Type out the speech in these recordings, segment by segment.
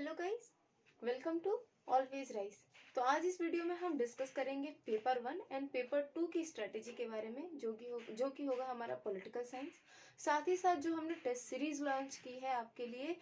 Hello guys, welcome to always rise. तो आज इस वीडियो में हम डिस्कस करेंगे पेपर 1 एंड पेपर 2 की स्ट्रेटेजी के बारे में, जो कि होगा हमारा पॉलिटिकल साइंस। साथ ही साथ जो हमने टेस्ट सीरीज लॉन्च की है आपके लिए,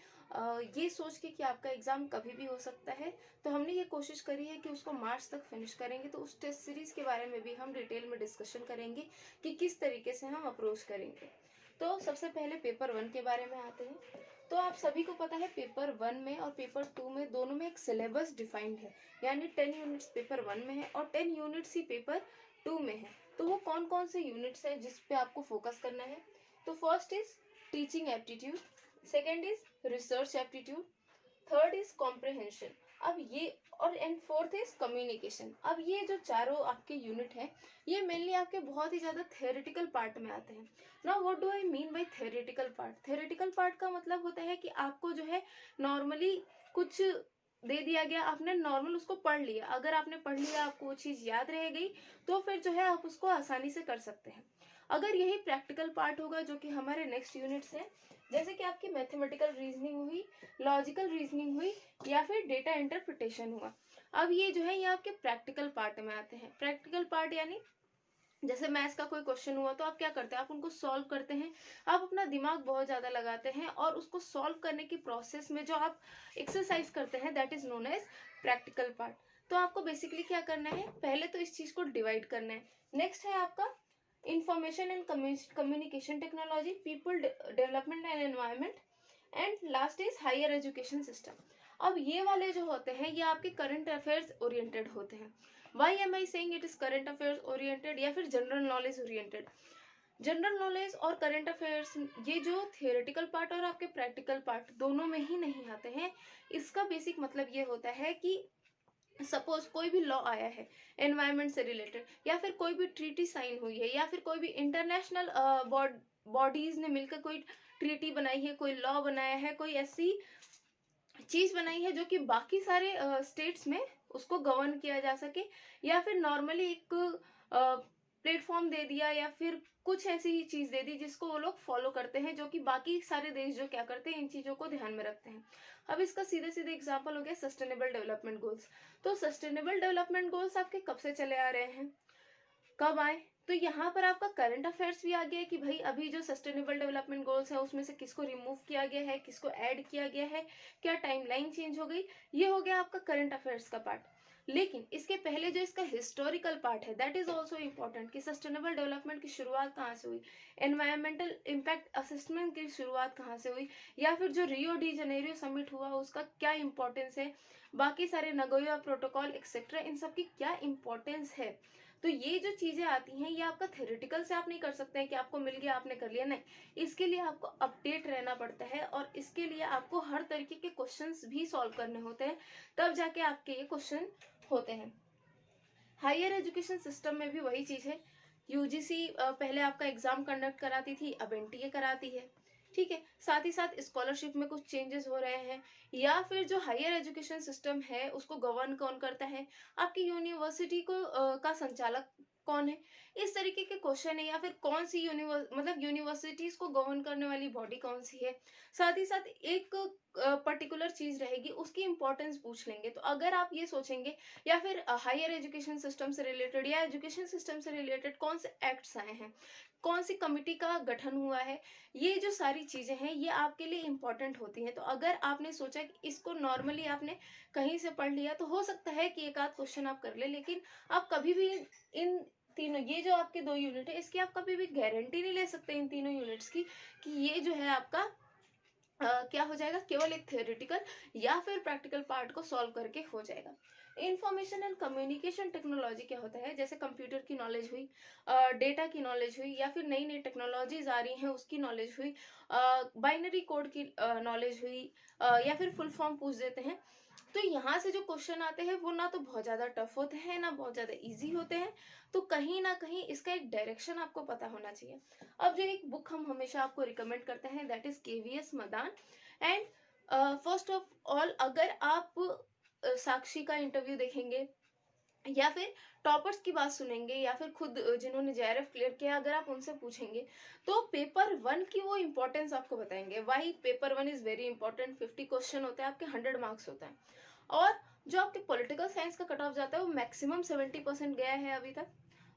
ये सोच के कि आपका एग्जाम कभी भी हो सकता है, तो हमने ये कोशिश करी है कि उसको मार्च तक फिनिश करेंगे। तो उस टेस्ट सीरीज के बारे में भी हम डिटेल में डिस्कशन करेंगे कि किस तरीके से हम अप्रोच करेंगे। तो सबसे पहले पेपर 1 के बारे में आते हैं। तो आप सभी को पता है पेपर 1 में और पेपर 2 में दोनों में एक सिलेबस डिफाइंड है, यानी 10 यूनिट्स पेपर 1 में है और 10 यूनिट्स ही पेपर 2 में है। तो वो कौन कौन से यूनिट्स हैं जिस पे आपको फोकस करना है? तो first is teaching aptitude, second is research aptitude, third is comprehension, अब ये और एंड फोर्थ इज कम्युनिकेशन। अब ये जो चारों आपके यूनिट हैं, ये मेनली आपके बहुत ही ज्यादा थ्योरेटिकल पार्ट में आते हैं। Now what do I mean by theoretical part? Theoretical part का मतलब होता है कि आपको जो है नॉर्मली कुछ दे दिया गया, आपने नॉर्मल उसको पढ़ लिया, अगर आपने पढ़ लिया आपको वो चीज याद रह गई तो फिर जो है आप उसको आसानी से कर सकते हैं। अगर यही प्रैक्टिकल पार्ट होगा जो कि हमारे नेक्स्ट यूनिट्स हैं, जैसे कि आपकी मैथमेटिकल रीजनिंग हुई, लॉजिकल रीजनिंग हुई या फिर डेटा इंटरप्रिटेशन हुआ, अब ये जो है ये आपके प्रैक्टिकल पार्ट में आते हैं। प्रैक्टिकल पार्ट यानी जैसे मैथ्स का कोई क्वेश्चन हुआ तो आप क्या करते हैं, आप उनको सॉल्व करते हैं, आप अपना दिमाग बहुत ज्यादा लगाते हैं और उसको सॉल्व करने की प्रोसेस में जो आप एक्सरसाइज करते हैं that is known as practical part. तो आपको बेसिकली क्या करना है, पहले तो इस चीज को डिवाइड करना है। नेक्स्ट है आपका information and communication technology, people development and environment, and last is higher education system. अब ये वाले जो होते हैं ये आपके करंट अफेयर्स ओरिएंटेड होते हैं। Why am I saying it is current affairs oriented या फिर general knowledge oriented? General knowledge और करंट अफेयर्स ये जो थियोरेटिकल पार्ट और आपके प्रैक्टिकल पार्ट दोनों में ही नहीं आते हैं। इसका बेसिक मतलब ये होता है कि सपोज कोई भी लॉ आया है एनवायरमेंट से रिलेटेड, या फिर कोई भी ट्रीटी साइन हुई है, या फिर कोई भी इंटरनेशनल बॉडीज ने मिलकर कोई ट्रीटी बनाई है, कोई लॉ बनाया है, कोई ऐसी चीज बनाई है जो कि बाकी सारे स्टेट्स में उसको गवर्न किया जा सके, या फिर नॉर्मली एक प्लेटफॉर्म दे दिया, या फिर कुछ ऐसी चीज दे दी जिसको वो लोग फॉलो करते हैं, जो कि बाकी सारे देश जो क्या करते हैं इन चीजों को ध्यान में रखते हैं। अब इसका सीधे सीधे एग्जांपल हो गया सस्टेनेबल डेवलपमेंट गोल्स। तो सस्टेनेबल डेवलपमेंट गोल्स आपके कब से चले आ रहे हैं, कब आए? तो यहाँ पर आपका करंट अफेयर्स भी आ गया है कि भाई अभी जो सस्टेनेबल डेवलपमेंट गोल्स है उसमें से किसको रिमूव किया गया है, किसको ऐड किया गया है, क्या टाइमलाइन चेंज हो गई, ये हो गया आपका करंट अफेयर्स का पार्ट। लेकिन इसके पहले जो इसका हिस्टोरिकल पार्ट है दैट इज ऑल्सो इम्पोर्टेंट कि सस्टेनेबल डेवलपमेंट की शुरुआत कहाँ से हुई, एनवायरमेंटल इम्पैक्ट असेसमेंट की शुरुआत कहाँ से हुई, या फिर जो रियो डी जनेरियो समिट हुआ उसका क्या इंपॉर्टेंस है, बाकी सारे नगोया प्रोटोकॉल एक्सेट्रा इन सब की क्या इंपॉर्टेंस है। तो ये जो चीजें आती हैं ये आपका थ्योरेटिकल से आप नहीं कर सकते हैं कि आपको मिल गया आपने कर लिया, नहीं, इसके लिए आपको अपडेट रहना पड़ता है और इसके लिए आपको हर तरीके के क्वेश्चंस भी सॉल्व करने होते हैं, तब जाके आपके ये क्वेश्चन होते हैं। हायर एजुकेशन सिस्टम में भी वही चीज है। यूजीसी पहले आपका एग्जाम कंडक्ट कराती थी, अब एनटीए कराती है, ठीक है। साथ ही साथ स्कॉलरशिप में कुछ चेंजेस हो रहे हैं, या फिर जो हायर एजुकेशन सिस्टम है उसको गवर्न कौन करता है, आपकी यूनिवर्सिटी को का संचालक कौन है, इस तरीके के क्वेश्चन है। या फिर कौन सी यूनिवर्सिटीज को गवर्न करने वाली बॉडी कौन सी है, साथ ही साथ एक पर्टिकुलर चीज रहेगी उसकी इंपॉर्टेंस पूछ लेंगे। तो अगर आप ये सोचेंगे, या फिर हायर एजुकेशन सिस्टम से रिलेटेड या एजुकेशन सिस्टम से रिलेटेड कौन से एक्ट्स आए हैं, कौन सी कमिटी का गठन हुआ है, ये जो सारी चीजें हैं ये आपके लिए इंपॉर्टेंट होती हैं। तो अगर आपने सोचा कि इसको नॉर्मली आपने कहीं से पढ़ लिया तो हो सकता है कि एक आध क्वेश्चन आप कर ले, लेकिन आप कभी भी इन तीनों, ये जो आपके दो यूनिट है इसकी आप कभी भी गारंटी नहीं ले सकते इन तीनों यूनिट्स की कि ये जो है आपका क्या हो जाएगा, केवल एक थियोरेटिकल या फिर प्रैक्टिकल पार्ट को सॉल्व करके हो जाएगा। इंफॉर्मेशन एंड कम्युनिकेशन टेक्नोलॉजी क्या होता है, जैसे कंप्यूटर की नॉलेज हुई, डेटा की नॉलेज हुई, या फिर नई नई टेक्नोलॉजीज आ रही हैं उसकी नॉलेज हुई, बाइनरी कोड की नॉलेज हुई, या फिर फुल फॉर्म पूछ देते हैं। तो यहाँ से जो क्वेश्चन आते हैं वो ना तो बहुत ज्यादा टफ होते हैं ना बहुत ज्यादा इजी होते हैं, तो कहीं ना कहीं इसका एक डायरेक्शन आपको पता होना चाहिए। अब जो एक बुक हम हमेशा आपको रिकमेंड करते हैं that is KVS Madan. And first of all अगर आप साक्षी का इंटरव्यू देखेंगे, या फिर टॉपर्स की बात सुनेंगे, या फिर खुद जिन्होंने जेआरएफ क्लियर किया, अगर आप उनसे पूछेंगे तो पेपर 1 की वो इम्पोर्टेंस आपको बताएंगे। Why paper 1 is very important. 50 question होते हैं आपके, 100 मार्क्स होता है। और जो आपके पॉलिटिकल साइंस का कट ऑफ जाता है वो मैक्सिमम 70% गया है अभी तक।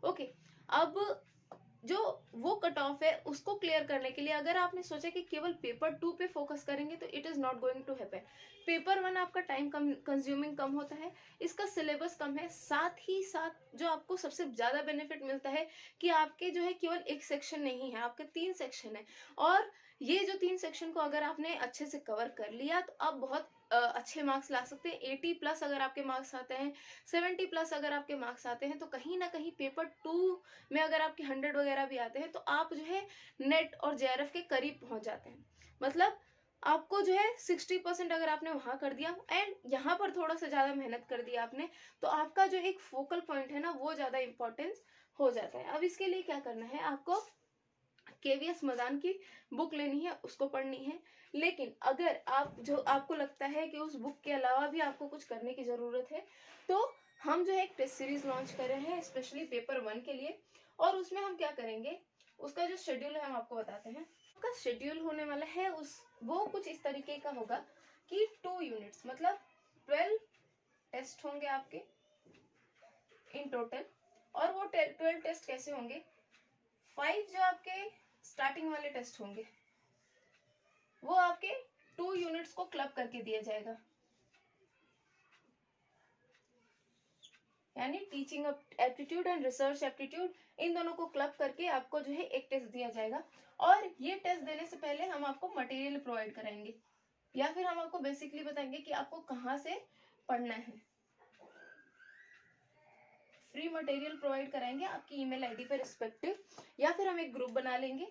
ओके, अब जो वो कट ऑफ है उसको क्लियर करने के लिए अगर आपने सोचा कि केवल पेपर 2 पे फोकस करेंगे तो it is not going to happen. Paper 1 आपका टाइम कंज्यूमिंग कम होता है, इसका सिलेबस कम है, साथ ही साथ जो आपको सबसे ज्यादा बेनिफिट मिलता है कि आपके जो है केवल एक सेक्शन नहीं है, आपके 3 सेक्शन है। और ये जो 3 सेक्शन को अगर आपने अच्छे से कवर कर लिया तो आप बहुत अच्छे मार्क्स ला सकते हैं। 80+ अगर आपके मार्क्स आते हैं, 70+ अगर आपके मार्क्स आते हैं, तो कहीं ना कहीं पेपर 2 में अगर आपके 100 वगैरह भी आते हैं तो आप जो है नेट और जेआरएफ के करीब पहुंच जाते हैं। मतलब आपको जो है 60% अगर आपने वहां कर दिया एंड यहाँ पर थोड़ा सा ज्यादा मेहनत कर दिया आपने, तो आपका जो एक फोकल पॉइंट है ना वो ज्यादा इंपॉर्टेंस हो जाता है। अब इसके लिए क्या करना है, आपको केवीएस मदान की बुक लेनी है, उसको पढ़नी है। लेकिन अगर आप जो आपको लगता है कि उस बुक के अलावा भी आपको कुछ करने की जरूरत है, तो हम जो है एक टेस्ट सीरीज लॉन्च कर रहे हैं स्पेशली पेपर 1 के लिए। और उसमें हम क्या करेंगे, उसका जो शेड्यूल है हम आपको बताते हैं। उसका शेड्यूल होने वाला है वो कुछ इस तरीके का होगा कि 2 यूनिट्स मतलब 12 टेस्ट होंगे आपके इन टोटल। और वो 12 टेस्ट कैसे होंगे, 5 जो आपके स्टार्टिंग वाले टेस्ट होंगे वो आपके 2 यूनिट्स को क्लब करके दिया जाएगा, यानी teaching aptitude and research aptitude, इन दोनों को क्लब करके आपको जो है एक टेस्ट दिया जाएगा। और ये टेस्ट देने से पहले हम आपको मटेरियल प्रोवाइड कराएंगे, या फिर हम आपको बेसिकली बताएंगे कि आपको कहाँ से पढ़ना है। फ्री मटेरियल प्रोवाइड कराएंगे आपकी ईमेल आईडी पे रिस्पेक्टिव, या फिर हम एक ग्रुप बना लेंगे।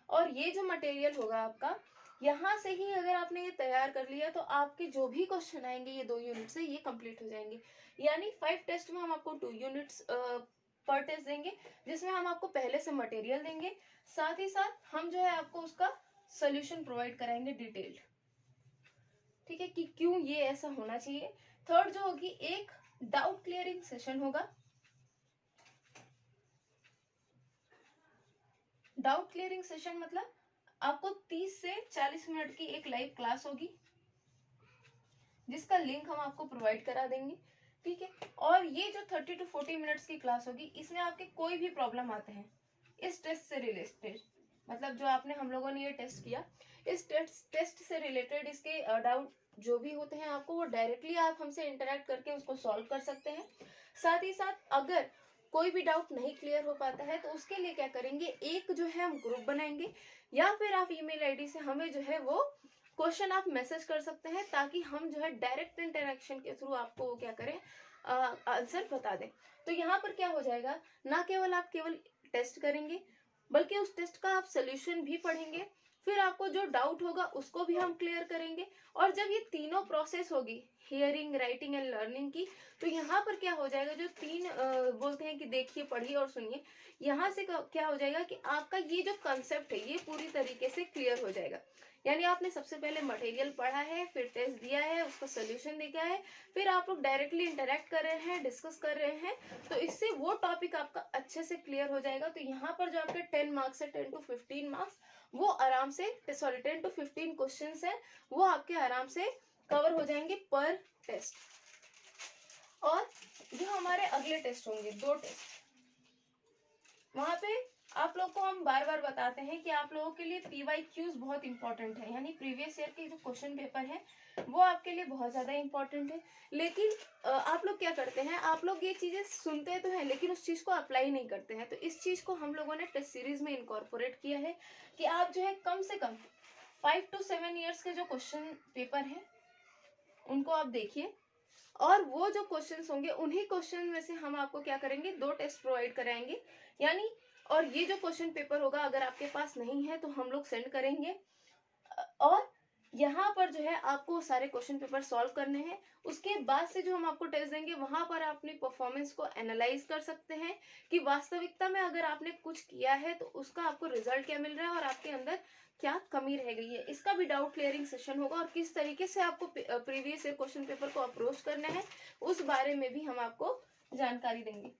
और ये जो मटेरियल होगा आपका, यहाँ से ही अगर आपने ये तैयार कर लिया तो आपके जो भी क्वेश्चन आएंगे ये 2 यूनिट से ये कंप्लीट हो जाएंगे। यानी 5 टेस्ट में हम आपको 2 यूनिट्स पर टेस्ट देंगे, जिसमें हम आपको पहले से मटेरियल देंगे, साथ ही साथ हम जो है आपको उसका सोल्यूशन प्रोवाइड कराएंगे डिटेल्ड। ठीक है, कि क्यों ये ऐसा होना चाहिए। थर्ड जो होगी, एक डाउट क्लियरिंग सेशन होगा। डाउट क्लियरिंग सेशन मतलब आपको 30 से 40 मिनट की एक लाइव क्लास होगी, जिसका लिंक हम आपको प्रोवाइड करा देंगे। ठीक है, और ये जो 30 to 40 मिनट्स की क्लास होगी, इसमें आपके कोई भी प्रॉब्लम आते हैं इस टेस्ट से रिलेटेड, मतलब जो आपने हम लोगों ने ये टेस्ट किया, इस टेस्ट से रिलेटेड इसके डाउट जो भी होते हैं आपको वो डायरेक्टली आप हमसे इंटरेक्ट करके उसको सॉल्व कर सकते हैं। साथ ही साथ अगर कोई भी डाउट नहीं क्लियर हो पाता है तो उसके लिए क्या करेंगे, एक जो है हम ग्रुप बनाएंगे, या फिर आप ईमेल आईडी से हमें जो है वो क्वेश्चन आप मैसेज कर सकते हैं, ताकि हम जो है डायरेक्ट इंटरेक्शन के थ्रू आपको वो क्या करें, आंसर बता दें। तो यहाँ पर क्या हो जाएगा, ना केवल आप केवल टेस्ट करेंगे बल्कि उस टेस्ट का आप सोल्यूशन भी पढ़ेंगे, फिर आपको जो डाउट होगा उसको भी हम क्लियर करेंगे। और जब ये तीनों प्रोसेस होगी, हियरिंग, राइटिंग एंड लर्निंग की, तो यहाँ पर क्या हो जाएगा, जो 3 बोलते हैं कि देखिए, पढ़िए और सुनिए, यहाँ से क्या हो जाएगा कि आपका ये जो कंसेप्ट है ये पूरी तरीके से क्लियर हो जाएगा। यानी आपने सबसे पहले मटेरियल पढ़ा है, फिर टेस्ट दिया है, उसका सोल्यूशन देखा है, फिर आप लोग डायरेक्टली इंटरेक्ट कर रहे हैं, डिस्कस कर रहे हैं, तो इससे वो टॉपिक आपका अच्छे से क्लियर हो जाएगा। तो यहाँ पर जो आपके 10 मार्क्स है, 10 to 15 मार्क्स, वो आराम से 10 to 15 क्वेश्चन है, वो आपके आराम से कवर हो जाएंगे पर टेस्ट। और जो हमारे अगले टेस्ट होंगे 2 टेस्ट, वहां पे आप लोग को हम बार बार बताते हैं कि आप लोगों के लिए PYQs बहुत इंपॉर्टेंट है, यानी प्रीवियस ईयर के जो क्वेश्चन पेपर है वो आपके लिए बहुत ज्यादा इंपॉर्टेंट है। लेकिन आप लोग क्या करते हैं, आप लोग ये चीजें सुनते तो हैं लेकिन उस चीज को अप्लाई नहीं करते हैं। तो इस चीज को हम लोगों ने टेस्ट सीरीज में इनकॉर्पोरेट किया है कि आप जो है कम से कम 5 to 7 ईयर्स के जो क्वेश्चन पेपर है उनको आप देखिए, और वो जो क्वेश्चंस होंगे उन्हीं क्वेश्चन में से हम आपको क्या करेंगे, 2 टेस्ट प्रोवाइड कराएंगे। यानी और ये जो क्वेश्चन पेपर होगा अगर आपके पास नहीं है तो हम लोग सेंड करेंगे, और यहाँ पर जो है आपको सारे क्वेश्चन पेपर सॉल्व करने हैं। उसके बाद से जो हम आपको टेस्ट देंगे वहां पर आप अपनी परफॉर्मेंस को एनालाइज कर सकते हैं कि वास्तविकता में अगर आपने कुछ किया है तो उसका आपको रिजल्ट क्या मिल रहा है और आपके अंदर क्या कमी रह गई है। इसका भी डाउट क्लियरिंग सेशन होगा, और किस तरीके से आपको प्रीवियस ईयर क्वेश्चन पेपर को अप्रोच करना है उस बारे में भी हम आपको जानकारी देंगे।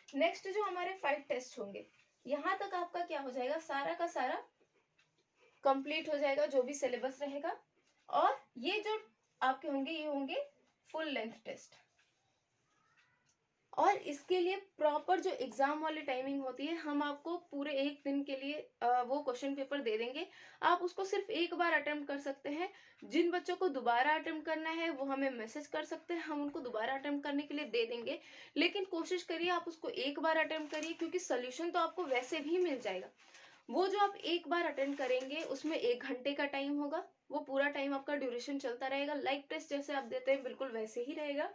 नेक्स्ट जो हमारे 5 टेस्ट होंगे, यहाँ तक आपका क्या हो जाएगा, सारा का सारा कंप्लीट हो जाएगा जो भी सिलेबस रहेगा। और ये जो आपके होंगे ये होंगे फुल लेंथ टेस्ट। और इसके लिए प्रॉपर जो एग्जाम वाली टाइमिंग होती है, हम आपको पूरे एक दिन के लिए वो क्वेश्चन पेपर दे देंगे। आप उसको सिर्फ एक बार अटेम्प्ट कर सकते हैं। जिन बच्चों को दोबारा अटेम्प्ट करना है वो हमें मैसेज कर सकते हैं, हम उनको दोबारा अटेम्प्ट करने के लिए दे देंगे। लेकिन कोशिश करिए आप उसको एक बार अटेम्प्ट करिए, क्योंकि सोल्यूशन तो आपको वैसे भी मिल जाएगा। वो जो आप एक बार अटेंड करेंगे उसमें 1 घंटे का टाइम होगा, वो पूरा टाइम आपका ड्यूरेशन चलता रहेगा। लाइव टेस्ट जैसे आप देते हैं बिल्कुल वैसे ही रहेगा।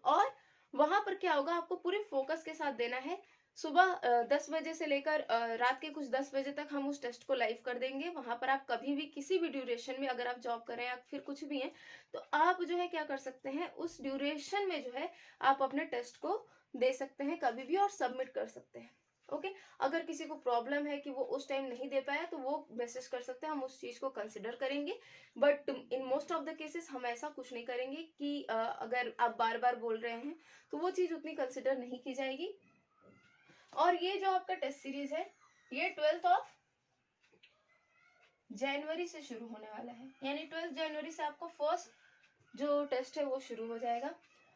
और वहां पर क्या होगा, आपको पूरे फोकस के साथ देना है। सुबह 10 बजे से लेकर रात के कुछ 10 बजे तक हम उस टेस्ट को लाइव कर देंगे। वहां पर आप कभी भी किसी भी ड्यूरेशन में, अगर आप जॉब कर रहे हैं या फिर कुछ भी है, तो आप जो है क्या कर सकते हैं, उस ड्यूरेशन में जो है आप अपने टेस्ट को दे सकते हैं कभी भी और सबमिट कर सकते हैं। ओके अगर किसी को प्रॉब्लम है कि वो उस टाइम नहीं दे पाया तो वो मैसेज कर सकते हैं, हम उस चीज को कंसिडर करेंगे। But in most of the cases हम ऐसा कुछ नहीं करेंगे कि अगर आप बार बार बोल रहे हैं तो वो चीज उतनी कंसिडर नहीं की जाएगी। और ये जो आपका टेस्ट सीरीज है ये 12 जनवरी से शुरू होने वाला है, यानी 12 जनवरी से आपको फर्स्ट जो टेस्ट है वो शुरू हो जाएगा।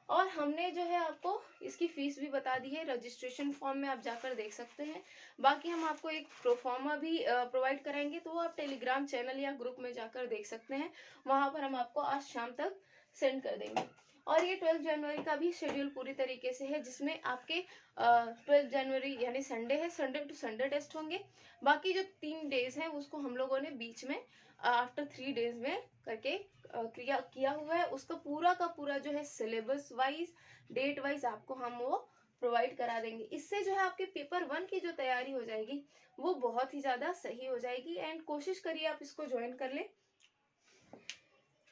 और हमने जो है आपको इसकी फीस भी बता दी है, रजिस्ट्रेशन फॉर्म में आप जाकर देख सकते हैं। बाकी हम आपको एक प्रोफॉर्मा भी प्रोवाइड कराएंगे, तो वो आप टेलीग्राम चैनल या ग्रुप में जाकर देख सकते हैं। वहां पर हम आपको आज शाम तक सेंड कर देंगे। और ये 12 जनवरी का भी शेड्यूल पूरी तरीके से है, जिसमें आपके 12 जनवरी यानी संडे है, संडे टू संडे टेस्ट होंगे। बाकी जो 3 डेज हैं उसको हम लोगों ने बीच में आफ्टर 3 डेज में करके किया हुआ है। उसका पूरा का पूरा जो है सिलेबस वाइज, डेट वाइज आपको हम वो प्रोवाइड करा देंगे। इससे जो है आपके पेपर 1 की जो तैयारी हो जाएगी वो बहुत ही ज्यादा सही हो जाएगी। एंड कोशिश करिए आप इसको ज्वाइन कर ले।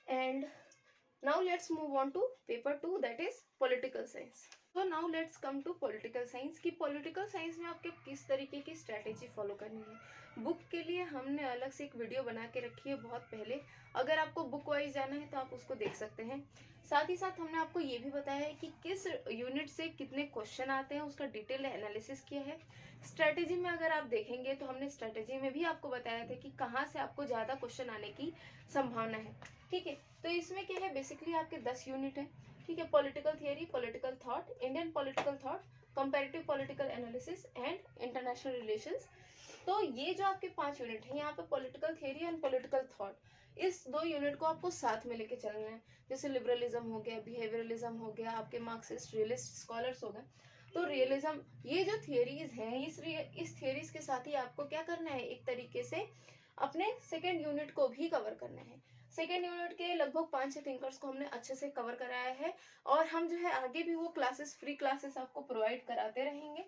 And now let's move on to paper 2, that is political science. So now let's come to political science कि political science में आपके किस तरीके की स्ट्रेटेजी फॉलो करनी है। बुक के लिए हमने अलग से एक वीडियो बना के रखी है बहुत पहले, अगर आपको बुक वाइज जाना है तो आप उसको देख सकते हैं। साथ ही साथ हमने आपको ये भी बताया है कि किस यूनिट से कितने क्वेश्चन आते हैं, उसका डिटेल एनालिसिस किया है। स्ट्रेटेजी में अगर आप देखेंगे तो हमने स्ट्रेटेजी में भी आपको बताया था कि कहाँ से आपको ज्यादा क्वेश्चन आने की संभावना है। ठीक है, तो इसमें क्या है, बेसिकली आपके 10 यूनिट है। ठीक है, political theory, political thought, Indian political thought, comparative political analysis and international relations. तो ये जो आपके 5 यूनिट है, यहाँ पे political theory and political thought, इस 2 यूनिट को आपको साथ में लेके चलना है। जैसे लिबरलिज्म हो गया, बिहेवियरलिज्म हो गया, आपके मार्क्सिस्ट रियलिस्ट स्कॉलर्स हो गए। तो रियलिज्म, ये जो थियरीज हैं, इस थियरीज के साथ ही आपको क्या करना है, एक तरीके से अपने सेकेंड यूनिट को भी कवर करना है। सेकेंड यूनिट के लगभग 5-6 थिंकर्स को हमने अच्छे से कवर कराया है, और हम जो है आगे भी वो क्लासेस, फ्री क्लासेस आपको प्रोवाइड कराते रहेंगे।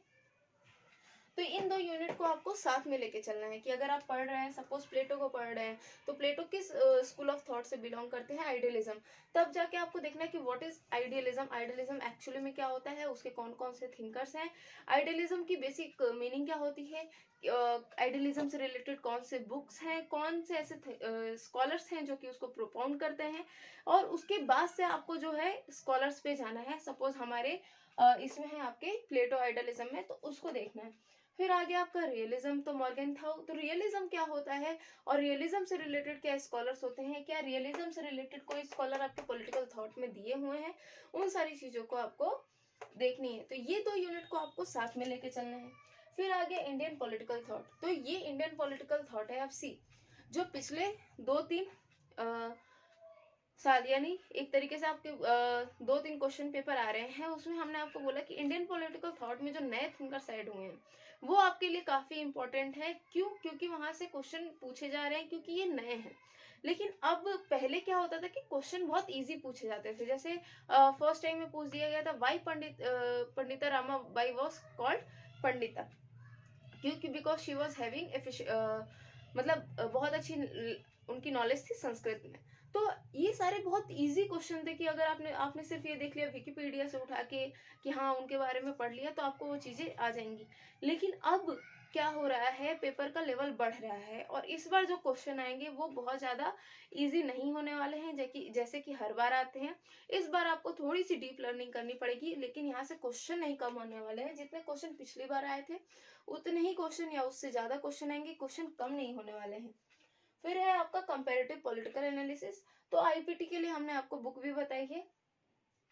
तो इन 2 यूनिट को आपको साथ में लेके चलना है कि अगर आप पढ़ रहे हैं, सपोज प्लेटो को पढ़ रहे हैं, तो प्लेटो किस स्कूल ऑफ थॉट से बिलोंग करते हैं, आइडियलिज्म। तब जाके आपको देखना है कि what is idealism, idealism actually में क्या होता है, उसके कौन कौन से थिंकर्स हैं, आइडियलिज्म की बेसिक मीनिंग क्या होती है, आइडियलिज्म से रिलेटेड कौन से बुक्स हैं, कौन से ऐसे स्कॉलर्स हैं जो कि उसको प्रोपाउंड करते हैं। और उसके बाद से आपको जो है स्कॉलर्स पे जाना है। सपोज हमारे इसमें है आपके प्लेटो आइडियलिज्म में, तो उसको देखना है। फिर आगे आपका रियलिज्म, तो मॉर्गन था, तो रियलिज्म क्या होता है और रियलिज्म से रिलेटेड क्या स्कॉलर्स होते हैं, क्या रियलिज्म से रिलेटेड कोई स्कॉलर आपके पॉलिटिकल थॉट में दिए हुए हैं, उन सारी चीजों को आपको देखनी है। तो ये 2 यूनिट को आपको साथ में लेके चलना है। फिर आगे इंडियन पॉलिटिकल थॉट, तो ये इंडियन पॉलिटिकल थॉट है, आप सी जो पिछले 2-3 साल, यानी एक तरीके से आपके 2-3 क्वेश्चन पेपर आ रहे हैं, उसमें हमने आपको बोला कि इंडियन पॉलिटिकल थॉट में जो नए थिंकर्स ऐड हुए हैं वो आपके लिए काफी इंपॉर्टेंट है। क्यों? क्योंकि वहां से क्वेश्चन पूछे जा रहे हैं, क्योंकि ये नए हैं। लेकिन अब पहले क्या होता था कि क्वेश्चन बहुत इजी पूछे जाते थे। जैसे फर्स्ट टाइम में पूछ दिया गया था, Y Pandita Rama by was called Pandita, क्योंकि बिकॉज शी वॉज हैविंग मतलब बहुत अच्छी उनकी नॉलेज थी संस्कृत में। तो ये सारे बहुत इजी क्वेश्चन थे कि अगर आपने सिर्फ ये देख लिया विकिपीडिया से उठा के कि हाँ उनके बारे में पढ़ लिया, तो आपको वो चीजें आ जाएंगी। लेकिन अब क्या हो रहा है, पेपर का लेवल बढ़ रहा है। और इस बार जो क्वेश्चन आएंगे वो बहुत ज़्यादा इजी नहीं होने वाले हैं, जैसे कि हर बार आते हैं। इस बार आपको थोड़ी सी डीप लर्निंग करनी पड़ेगी, लेकिन यहाँ से क्वेश्चन नहीं कम होने वाले हैं। जितने क्वेश्चन पिछली बार आए थे उतने ही क्वेश्चन या उससे ज़्यादा क्वेश्चन आएंगे, क्वेश्चन कम नहीं होने वाले हैं। फिर है आपका कंपेरेटिव पॉलिटिकल एनालिसिस। तो आईपीटी के लिए हमने आपको बुक भी बताई है।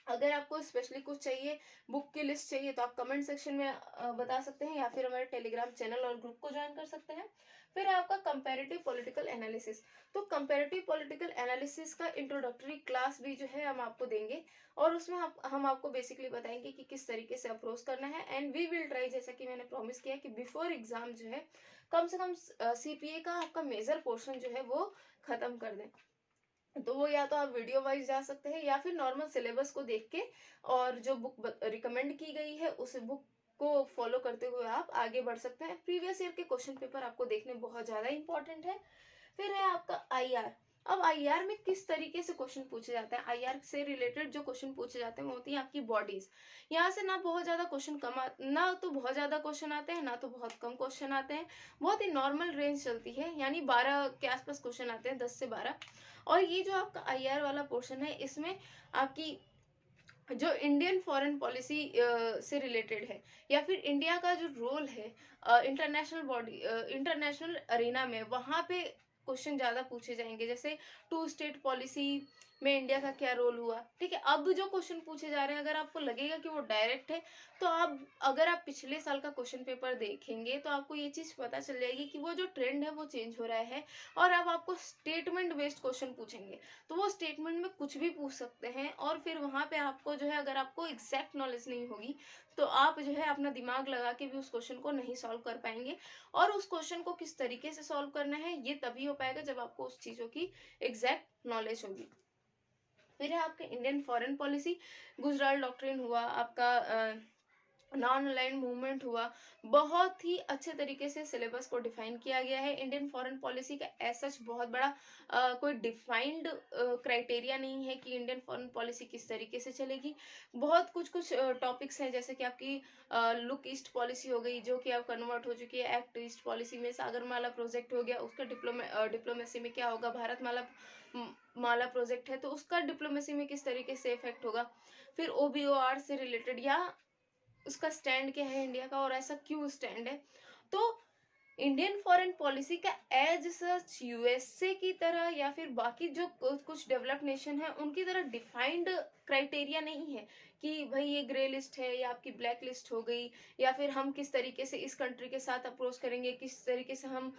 अगर आपको स्पेशली कुछ चाहिए, बुक की लिस्ट चाहिए, तो आप कमेंट सेक्शन में बता सकते हैं, या फिर हमारे टेलीग्राम चैनल और ग्रुप को ज्वाइन कर सकते हैं। फिर है आपका कंपैरेटिव पॉलिटिकल एनालिसिस। तो कंपैरेटिव पॉलिटिकल एनालिसिस का इंट्रोडक्टरी क्लास भी जो है हम आपको देंगे, और उसमें हम आपको बेसिकली बताएंगे कि किस तरीके से अप्रोच करना है। एंड वी विल ट्राई, जैसा कि मैंने प्रॉमिस किया कि बिफोर एग्जाम जो है कम से कम सीपीए का आपका मेजर पोर्शन जो है वो खत्म कर दें। तो वो या तो आप वीडियो वाइज जा सकते हैं, या फिर नॉर्मल सिलेबस को देख के और जो बुक रिकमेंड की गई है उस बुक को फॉलो करते हुए आप आगे बढ़ सकते हैं। प्रीवियस ईयर के क्वेश्चन पेपर आपको देखने बहुत ज्यादा इंपॉर्टेंट है। फिर है आपका आईआर। अब आईआर में किस तरीके से क्वेश्चन पूछे जाते हैं, आईआर से रिलेटेड जो क्वेश्चन पूछे जाते हैं वो होती है आपकी बॉडीज। यहाँ से ना बहुत ज्यादा क्वेश्चन ना तो बहुत ज्यादा क्वेश्चन आते हैं, ना तो बहुत कम क्वेश्चन आते हैं। बहुत ही नॉर्मल रेंज चलती है, यानी 12 के आसपास क्वेश्चन आते हैं, 10 से 12। और ये जो आपका आईआर वाला पोर्शन है, इसमें आपकी जो इंडियन फॉरेन पॉलिसी से रिलेटेड है, या फिर इंडिया का जो रोल है इंटरनेशनल अरीना में, वहां पे क्वेश्चन ज्यादा पूछे जाएंगे। जैसे टू स्टेट पॉलिसी में इंडिया का क्या रोल हुआ, ठीक है। अब जो क्वेश्चन पूछे जा रहे हैं, अगर आपको लगेगा कि वो डायरेक्ट है, तो अगर आप पिछले साल का क्वेश्चन पेपर देखेंगे तो आपको ये चीज पता चल जाएगी कि वो जो ट्रेंड है वो चेंज हो रहा है। और अब आपको स्टेटमेंट बेस्ड क्वेश्चन पूछेंगे, तो वो स्टेटमेंट में कुछ भी पूछ सकते हैं। और फिर वहां पे आपको जो है, अगर आपको एग्जैक्ट नॉलेज नहीं होगी तो आप जो है अपना दिमाग लगा के भी उस क्वेश्चन को नहीं सॉल्व कर पाएंगे। और उस क्वेश्चन को किस तरीके से सॉल्व करना है ये तभी हो पाएगा जब आपको उस चीजों की एग्जैक्ट नॉलेज होगी। फिर है आपका Indian foreign policy. Gujral doctrine हुआ आपका, नॉन अलाइंड मूवमेंट हुआ। बहुत ही अच्छे तरीके से सिलेबस को डिफाइन किया गया है। इंडियन फॉरेन पॉलिसी का ऐसा बहुत बड़ा कोई डिफाइंड क्राइटेरिया नहीं है कि इंडियन फॉरेन पॉलिसी किस तरीके से चलेगी। बहुत कुछ टॉपिक्स हैं, जैसे कि आपकी लुक ईस्ट पॉलिसी हो गई, जो कि अब कन्वर्ट हो चुकी है एक्ट ईस्ट पॉलिसी में। सागरमाला प्रोजेक्ट हो गया, उसका डिप्लोमेसी में क्या होगा। भारतमाला माला प्रोजेक्ट है, तो उसका डिप्लोमेसी में किस तरीके से इफेक्ट होगा। फिर ओबीओआर से रिलेटेड, या उसका स्टैंड क्या है इंडिया का, और ऐसा क्यों स्टैंड है। तो इंडियन फॉरेन पॉलिसी का एज सच यूएसए की तरह, या फिर बाकी जो कुछ डेवलप्ड नेशन है उनकी तरह डिफाइंड क्राइटेरिया नहीं है कि भाई ये ग्रे लिस्ट है या आपकी ब्लैक लिस्ट हो गई, या फिर हम किस तरीके से इस कंट्री के साथ अप्रोच करेंगे, किस तरीके से हम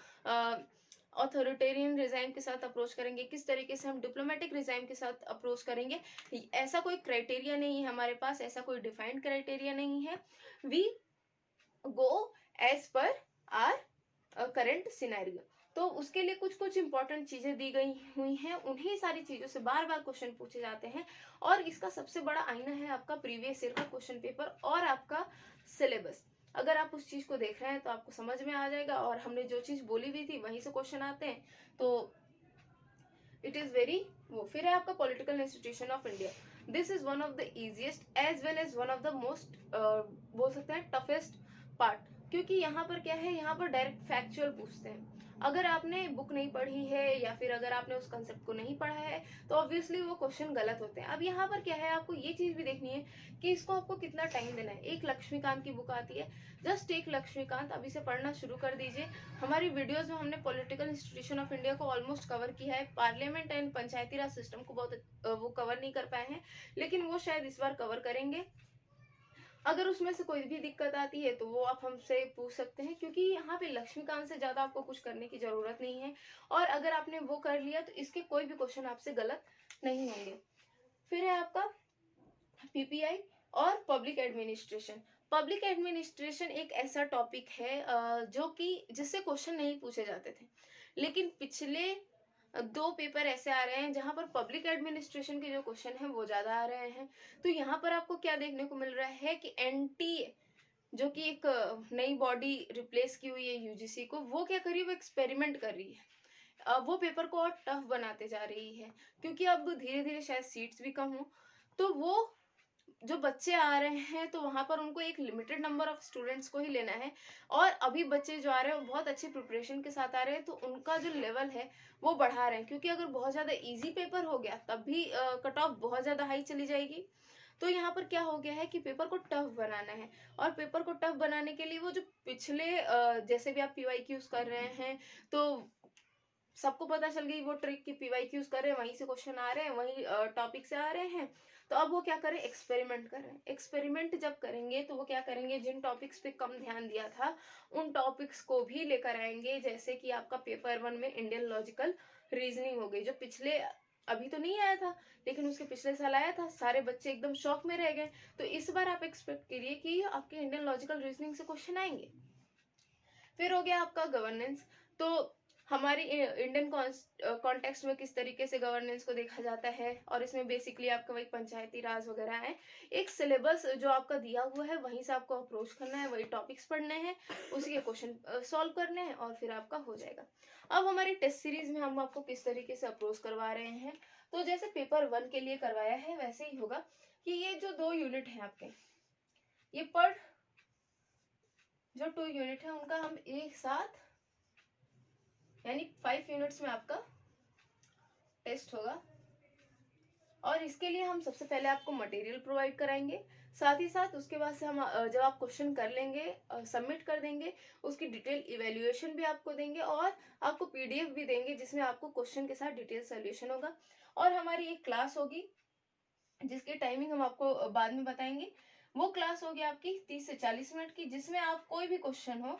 ऑथोरिटेरियन रिजाइम के साथ अप्रोच करेंगे, किस तरीके से हम डिप्लोमेटिक रिजाइम के साथ अप्रोच करेंगे। ऐसा कोई क्राइटेरिया नहीं है हमारे पास, ऐसा कोई डिफाइंड क्राइटेरिया नहीं है। We go as per our current scenario. तो उसके लिए कुछ इंपॉर्टेंट चीजें दी गई हुई हैं, उन्हीं सारी चीजों से बार बार क्वेश्चन पूछे जाते हैं। और इसका सबसे बड़ा आईना है आपका प्रीवियस ईयर का क्वेश्चन पेपर और आपका सिलेबस। अगर आप उस चीज को देख रहे हैं तो आपको समझ में आ जाएगा, और हमने जो चीज बोली हुई थी वहीं से क्वेश्चन आते हैं, तो इट इज वेरी वो। फिर है आपका political institution of India. This is one of the easiest as well as one of the most बोल सकते हैं टफेस्ट पार्ट, क्योंकि यहाँ पर क्या है, यहाँ पर डायरेक्ट फैक्चुअल पूछते हैं। अगर आपने बुक नहीं पढ़ी है, या फिर अगर आपने उस कंसेप्ट को नहीं पढ़ा है, तो ऑब्वियसली वो क्वेश्चन गलत होते हैं। अब यहाँ पर क्या है, आपको ये चीज भी देखनी है कि इसको आपको कितना टाइम देना है। एक लक्ष्मीकांत की बुक आती है, जस्ट एक लक्ष्मीकांत, अभी से पढ़ना शुरू कर दीजिए। हमारी वीडियोस में हमने पॉलिटिकल इंस्टीट्यूशन ऑफ इंडिया को ऑलमोस्ट कवर किया है। Parliament and Panchayati Raj system को बहुत वो कवर नहीं कर पाए हैं, लेकिन वो शायद इस बार कवर करेंगे। अगर उसमें से कोई भी दिक्कत आती है तो वो आप हमसे पूछ सकते हैं, क्योंकि यहाँ पे लक्ष्मीकांत से ज्यादा आपको कुछ करने की जरूरत नहीं है। और अगर आपने वो कर लिया तो इसके कोई भी क्वेश्चन आपसे गलत नहीं होंगे। फिर है आपका पीपीआई और पब्लिक एडमिनिस्ट्रेशन। पब्लिक एडमिनिस्ट्रेशन एक ऐसा टॉपिक है जो कि जिससे क्वेश्चन नहीं पूछे जाते थे, लेकिन पिछले 2 पेपर ऐसे आ रहे हैं जहां पर पब्लिक एडमिनिस्ट्रेशन के जो क्वेश्चन है वो ज्यादा आ रहे हैं। तो यहाँ पर आपको क्या देखने को मिल रहा है कि एनटीए, जो कि एक नई बॉडी रिप्लेस की हुई है यूजीसी को, वो क्या कर रही है, वो एक्सपेरिमेंट कर रही है। वो पेपर को और टफ बनाते जा रही है, क्योंकि अब धीरे धीरे शायद सीट्स भी कम हो, तो वो जो बच्चे आ रहे हैं तो वहाँ पर उनको एक लिमिटेड नंबर ऑफ स्टूडेंट्स को ही लेना है, और अभी बच्चे जो आ रहे हैं वो बहुत अच्छी प्रिपरेशन के साथ आ रहे हैं, तो उनका जो लेवल है वो बढ़ा रहे हैं, क्योंकि अगर बहुत ज़्यादा इजी पेपर हो गया तब भी कट ऑफ बहुत ज़्यादा हाई चली जाएगी। तो यहाँ पर क्या हो गया है कि पेपर को टफ बनाना है, और पेपर को टफ बनाने के लिए वो जो पिछले जैसे भी आप पीवाईक्यूज कर रहे हैं, तो सबको पता चल गई वो ट्रिक की पीवाईक्यूज कर रहे हैं, वहीं से क्वेश्चन आ रहे हैं, वहीं टॉपिक से आ रहे हैं। तो अब वो क्या करें, एक्सपेरिमेंट कर रहे हैं। एक्सपेरिमेंट जब करेंगे तो वो क्या करेंगे, जिन टॉपिक्स पे कम ध्यान दिया था उन टॉपिक्स को भी लेकर आएंगे, जैसे कि आपका पेपर 1 में इंडियन लॉजिकल रीजनिंग हो गई, जो पिछले अभी तो नहीं आया था लेकिन उसके पिछले साल आया था, सारे बच्चे एकदम शॉक में रह गए। तो इस बार आप एक्सपेक्ट करिए कि आपके इंडियन लॉजिकल रीजनिंग से क्वेश्चन आएंगे। फिर हो गया आपका गवर्नेंस। तो हमारी इंडियन कॉन्टेक्स्ट में किस तरीके से गवर्नेंस को देखा जाता है, और इसमें बेसिकली आपका वही पंचायती राज वगैरह है। एक सिलेबस जो आपका दिया हुआ है वहीं से आपको अप्रोच करना है, वही टॉपिक्स पढ़ने हैं, उसी के क्वेश्चन सॉल्व करने हैं, और फिर आपका हो जाएगा। अब हमारी टेस्ट सीरीज में हम आपको किस तरीके से अप्रोच करवा रहे हैं, तो जैसे पेपर 1 के लिए करवाया है वैसे ही होगा कि ये जो 2 यूनिट है आपके, ये पर जो 2 यूनिट है उनका हम एक साथ, यानी 5 यूनिट्स में आपका टेस्ट होगा। और इसके लिए हम सबसे पहले आपको मटेरियल प्रोवाइड कराएंगे, साथ ही साथ उसके बाद से हम जब आप क्वेश्चन कर लेंगे, सबमिट कर देंगे, उसकी डिटेल इवेल्युएशन भी आपको देंगे, और आपको पीडीएफ भी देंगे जिसमें आपको क्वेश्चन के साथ डिटेल सोल्यूशन होगा। और हमारी एक क्लास होगी जिसकी टाइमिंग हम आपको बाद में बताएंगे। वो क्लास होगी आपकी 30 से 40 मिनट की, जिसमें आप कोई भी क्वेश्चन हो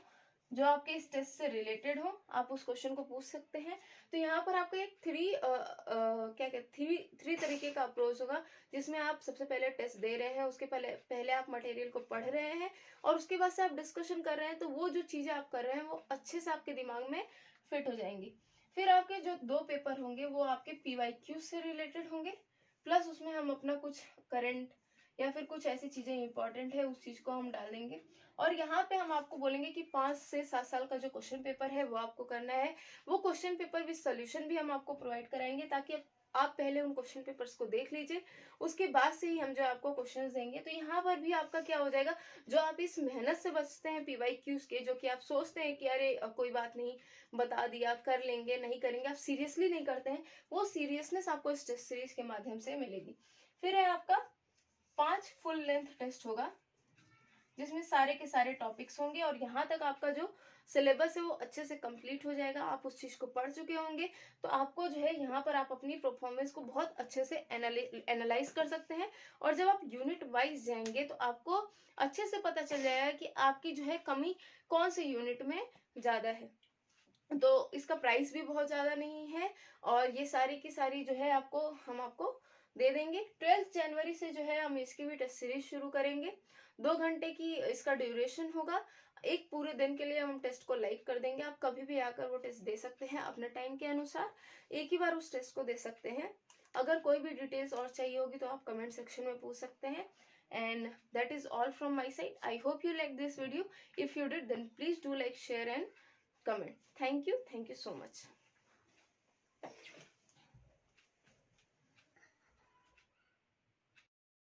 जो आपके इस टेस्ट से रिलेटेड हो, आप उस क्वेश्चन को पूछ सकते हैं। तो यहाँ पर आपको एक थ्री तरीके का अप्रोच होगा, जिसमें आप सबसे पहले टेस्ट दे रहे हैं, उसके पहले आप मटेरियल को पढ़ रहे हैं, और उसके बाद से आप डिस्कशन कर रहे हैं, तो वो जो चीजें आप कर रहे हैं वो अच्छे से आपके दिमाग में फिट हो जाएंगी। फिर आपके जो 2 पेपर होंगे वो आपके पीवाईक्यू से रिलेटेड होंगे, प्लस उसमें हम अपना कुछ करंट या फिर कुछ ऐसी चीजें इंपॉर्टेंट है उस चीज को हम डाल देंगे। और यहाँ पे हम आपको बोलेंगे कि 5 से 7 साल का जो क्वेश्चन पेपर है वो आपको करना है। वो क्वेश्चन पेपर विद सोल्यूशन भी हम आपको प्रोवाइड कराएंगे, ताकि आप पहले उन क्वेश्चन पेपर्स को देख लीजिए, उसके बाद से ही हम जो आपको क्वेश्चंस देंगे। तो यहाँ पर भी आपका क्या हो जाएगा, जो आप इस मेहनत से बचते हैं पीवाईक्यूज के, जो कि आप सोचते हैं कि अरे कोई बात नहीं, बता दिया, कर लेंगे, नहीं करेंगे, आप सीरियसली नहीं करते हैं, वो सीरियसनेस आपको इस टेस्ट सीरीज के माध्यम से मिलेगी। फिर है आपका 5 फुल लेंथ टेस्ट होगा, जिसमें सारे के सारे टॉपिक्स होंगे, और यहाँ तक आपका जो सिलेबस है वो अच्छे से कंप्लीट हो जाएगा, आप उस चीज को पढ़ चुके होंगे। तो आपको जो है यहाँ पर आप अपनी परफॉर्मेंस को बहुत अच्छे से एनालाइज कर सकते हैं, और जब आप यूनिट वाइज जाएंगे तो आपको अच्छे से पता चल जाएगा कि आपकी जो है कमी कौन से यूनिट में ज्यादा है। तो इसका प्राइस भी बहुत ज्यादा नहीं है, और ये सारी की सारी जो है हम आपको दे देंगे। 12 जनवरी से जो है हम इसकी भी टेस्ट सीरीज शुरू करेंगे। 2 घंटे की इसका ड्यूरेशन होगा, एक पूरे दिन के लिए हम टेस्ट को लाइव कर देंगे। आप कभी भी आकर वो टेस्ट दे सकते हैं अपने टाइम के अनुसार, एक ही बार उस टेस्ट को दे सकते हैं। अगर कोई भी डिटेल्स और चाहिए होगी तो आप कमेंट सेक्शन में पूछ सकते हैं। And that is all from my side. I hope you like this video. If you did, then please do like, share and comment. Thank you so much.